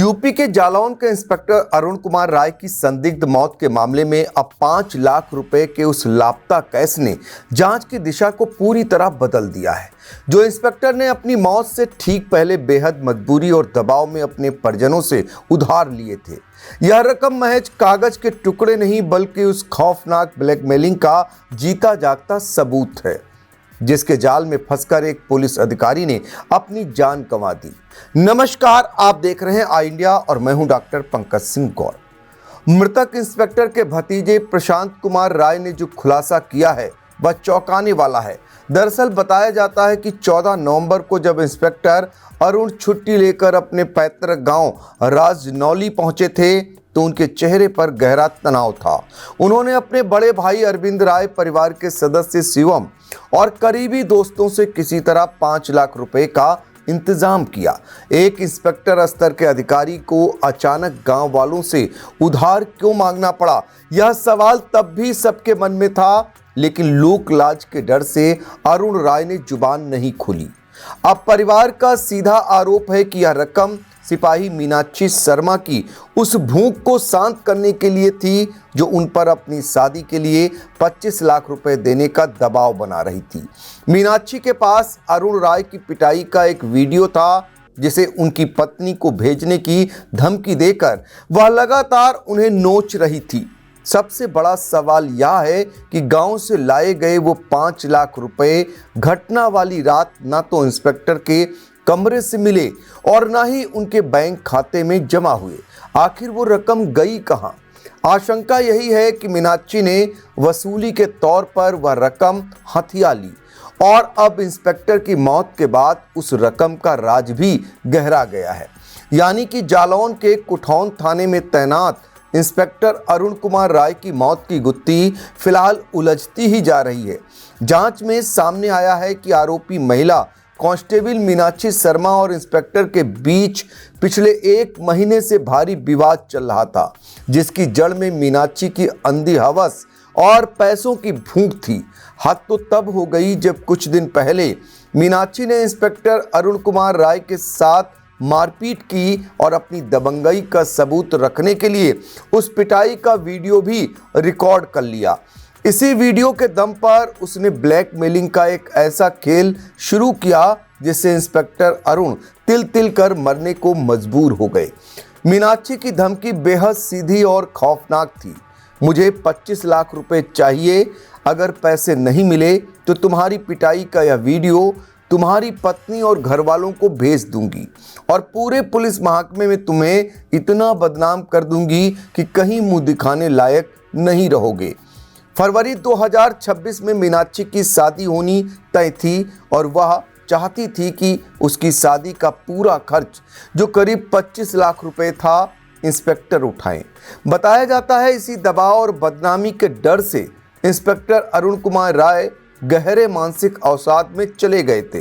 UP के जालौन के inspector Arun Kumar Rai की संदिग्ध मौत के मामले में अब 5 लाख रुपए के उस लापता केस ने जांच की दिशा को पूरी तरह बदल दिया है। जो इंस्पेक्टर ने अपनी मौत से ठीक पहले बेहद मजबूरी और दबाव में अपने परिजनों से उधार लिए थे, यह रकम महज कागज के टुकड़े नहीं बल्कि उस खौफनाक ब्लैकमेलिंग का जीता जागता सबूत है, जिसके जाल में फंसकर एक पुलिस अधिकारी ने अपनी जान गंवा दी। नमस्कार, आप देख रहे हैं आई इंडिया और मैं हूं डॉक्टर पंकज सिंह गौर। मृतक इंस्पेक्टर के भतीजे प्रशांत कुमार राय ने जो खुलासा किया है वह चौंकाने वाला है। दरअसल बताया जाता है कि 14 नवंबर को जब इंस्पेक्टर अरुण छुट्टी लेकर अपने पैतृक गांव राजनौली पहुंचे थे तो उनके चेहरे पर गहरा तनाव था। उन्होंने अपने बड़े भाई अरविंद राय, परिवार के सदस्य शिवम और करीबी दोस्तों से किसी तरह 5 लाख रुपए का इंतजाम किया। एक इंस्पेक्टर स्तर के अधिकारी को अचानक गांव वालों से उधार क्यों मांगना पड़ा, यह सवाल तब भी सबके मन में था, लेकिन लोक लाज के डर से अरुण राय ने जुबान नहीं खोली। अब परिवार का सीधा आरोप है कि यह रकम सिपाही मीनाक्षी शर्मा की उस भूख को शांत करने के लिए थी जो उन पर अपनी शादी के लिए 25 लाख रुपए देने का दबाव बना रही थी। मीनाक्षी के पास अरुण राय की पिटाई का एक वीडियो था जिसे उनकी पत्नी को भेजने की धमकी देकर वह लगातार उन्हें नोच रही थी। सबसे बड़ा सवाल यह है कि गांव से लाए गए वो 5 लाख रुपए घटना वाली रात ना तो इंस्पेक्टर के कमरे से मिले और ना ही उनके बैंक खाते में जमा हुए। आखिर वो रकम गई कहां? आशंका यही है कि मीनाक्षी ने वसूली के तौर पर वह रकम हथिया ली और अब इंस्पेक्टर की मौत के बाद उस रकम का राज भी गहरा गया है। यानी कि जालौन के कुठौन थाने में तैनात इंस्पेक्टर अरुण कुमार राय की मौत की गुत्थी फिलहाल उलझती ही जा रही है। जांच में सामने आया है कि आरोपी महिला कांस्टेबल मीनाक्षी शर्मा और इंस्पेक्टर के बीच पिछले 1 महीने से भारी विवाद चल रहा था, जिसकी जड़ में मीनाक्षी की अंधी हवस और पैसों की भूख थी। हद तो तब हो गई जब कुछ दिन पहले मीनाक्षी ने इंस्पेक्टर अरुण कुमार राय के साथ मारपीट की और अपनी दबंगई का सबूत रखने के लिए उस पिटाई का वीडियो भी रिकॉर्ड कर लिया। इसी वीडियो के दम पर उसने ब्लैकमेलिंग का एक ऐसा खेल शुरू किया जिससे इंस्पेक्टर अरुण तिल तिल कर मरने को मजबूर हो गए। मीनाक्षी की धमकी बेहद सीधी और खौफनाक थी। मुझे 25 लाख रुपए चाहिए, अगर पैसे नहीं मिले तो तुम्हारी पिटाई का यह वीडियो तुम्हारी पत्नी और घर वालों को भेज दूंगी और पूरे पुलिस महकमे में तुम्हें इतना बदनाम कर दूंगी कि कहीं मुंह दिखाने लायक नहीं रहोगे। फरवरी 2026 में मीनाक्षी की शादी होनी तय थी और वह चाहती थी कि उसकी शादी का पूरा खर्च जो करीब 25 लाख रुपए था इंस्पेक्टर उठाएं। बताया जाता है इसी दबाव और बदनामी के डर से इंस्पेक्टर अरुण कुमार राय गहरे मानसिक अवसाद में चले गए थे।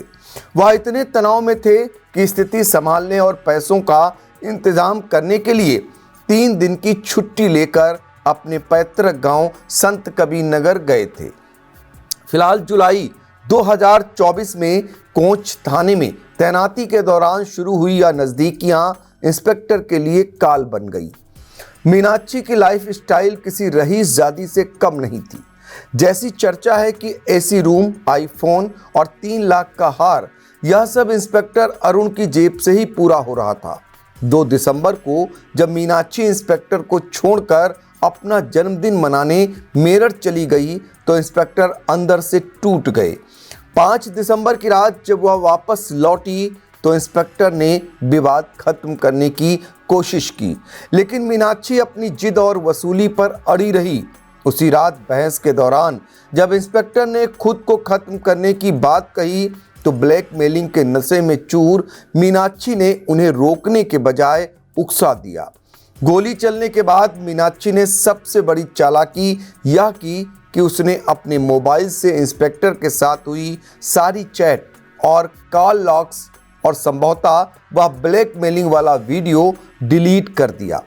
वह इतने तनाव में थे कि स्थिति संभालने और पैसों का इंतजाम करने के लिए 3 दिन की छुट्टी लेकर अपने पैतृक गांव संत कबीर नगर गए थे। फिलहाल जुलाई 2024 में कोंच थाने में तैनाती के दौरान शुरू हुई यह नज़दीकियां इंस्पेक्टर के लिए काल बन गई। मीनाक्षी की लाइफ स्टाइल किसी रईसजादी से कम नहीं थी। जैसी चर्चा है कि एसी रूम, आईफोन और 3 लाख का हार, यह सब इंस्पेक्टर अरुण की जेब से ही पूरा हो रहा था। 2 दिसंबर को जब मीनाक्षी इंस्पेक्टर को छोड़कर अपना जन्मदिन मनाने मेरठ चली गई तो इंस्पेक्टर अंदर से टूट गए। 5 दिसंबर की रात जब वह वापस लौटी तो इंस्पेक्टर ने विवाद खत्म करने की कोशिश की, लेकिन मीनाक्षी अपनी जिद और वसूली पर अड़ी रही। उसी रात बहस के दौरान जब इंस्पेक्टर ने खुद को खत्म करने की बात कही तो ब्लैकमेलिंग के नशे में चूर मीनाक्षी ने उन्हें रोकने के बजाय उकसा दिया। गोली चलने के बाद मीनाक्षी ने सबसे बड़ी चालाकी यह की कि उसने अपने मोबाइल से इंस्पेक्टर के साथ हुई सारी चैट और कॉल लॉग्स और संभवतः वह ब्लैकमेलिंग वाला वीडियो डिलीट कर दिया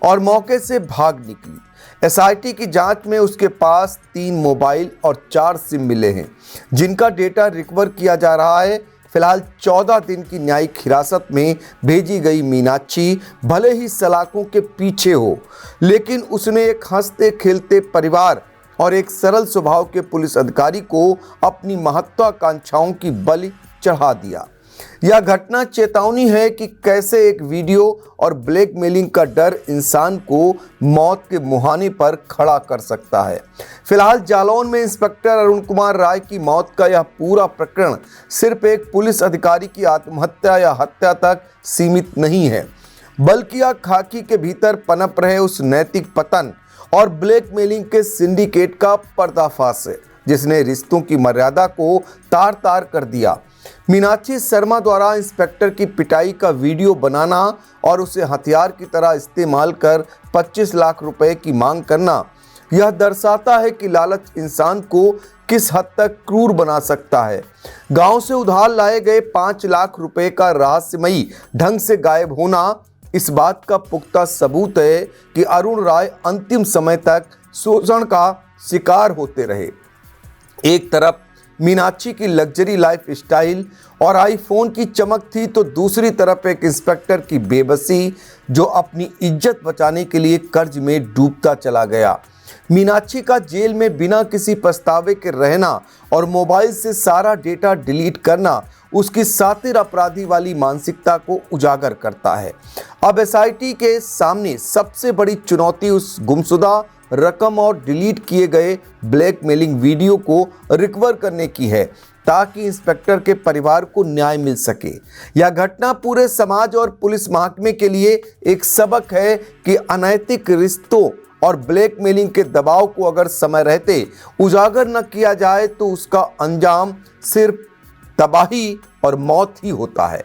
और मौके से भाग निकली। एसआईटी की जांच में उसके पास 3 मोबाइल और 4 सिम मिले हैं, जिनका डेटा रिकवर किया जा रहा है। फिलहाल 14 दिन की न्यायिक हिरासत में भेजी गई मीनाक्षी भले ही सलाखों के पीछे हो, लेकिन उसने एक हंसते खेलते परिवार और एक सरल स्वभाव के पुलिस अधिकारी को अपनी महत्वाकांक्षाओं की बलि चढ़ा दिया। यह घटना चेतावनी है कि कैसे एक वीडियो और ब्लैकमेलिंग का डर इंसान को मौत के मुहाने पर खड़ा कर सकता है। फिलहाल जालौन में इंस्पेक्टर अरुण कुमार राय की मौत का यह पूरा प्रकरण सिर्फ एक पुलिस अधिकारी की आत्महत्या या हत्या तक सीमित नहीं है, बल्कि यह खाकी के भीतर पनप रहे उस नैतिक पतन और ब्लैकमेलिंग के सिंडिकेट का पर्दाफाश है, जिसने रिश्तों की मर्यादा को तार तार कर दिया। मीनाक्षी शर्मा द्वारा इंस्पेक्टर की पिटाई का वीडियो बनाना और उसे हथियार की तरह इस्तेमाल कर 25 लाख रुपए की मांग करना यह दर्शाता है कि लालच इंसान को किस हद तक क्रूर बना सकता है। गांव से उधार लाए गए 5 लाख रुपए का रहस्यमयी ढंग से गायब होना इस बात का पुख्ता सबूत है कि अरुण राय अंतिम समय तक शोषण का शिकार होते रहे। एक तरफ मीनाक्षी की लग्जरी लाइफ स्टाइल और आईफोन की चमक थी, तो दूसरी तरफ एक इंस्पेक्टर की बेबसी जो अपनी इज्जत बचाने के लिए कर्ज में डूबता चला गया। मीनाक्षी का जेल में बिना किसी पछतावे के रहना और मोबाइल से सारा डेटा डिलीट करना उसकी सातिर अपराधी वाली मानसिकता को उजागर करता है। अब एसआईटी के सामने सबसे बड़ी चुनौती उस गुमशुदा रकम और डिलीट किए गए ब्लैकमेलिंग वीडियो को रिकवर करने की है, ताकि इंस्पेक्टर के परिवार को न्याय मिल सके। यह घटना पूरे समाज और पुलिस महकमे के लिए एक सबक है कि अनैतिक रिश्तों और ब्लैकमेलिंग के दबाव को अगर समय रहते उजागर न किया जाए तो उसका अंजाम सिर्फ तबाही और मौत ही होता है।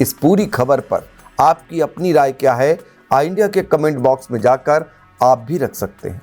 इस पूरी खबर पर आपकी अपनी राय क्या है, इंडिया के कमेंट बॉक्स में जाकर आप भी रख सकते हैं।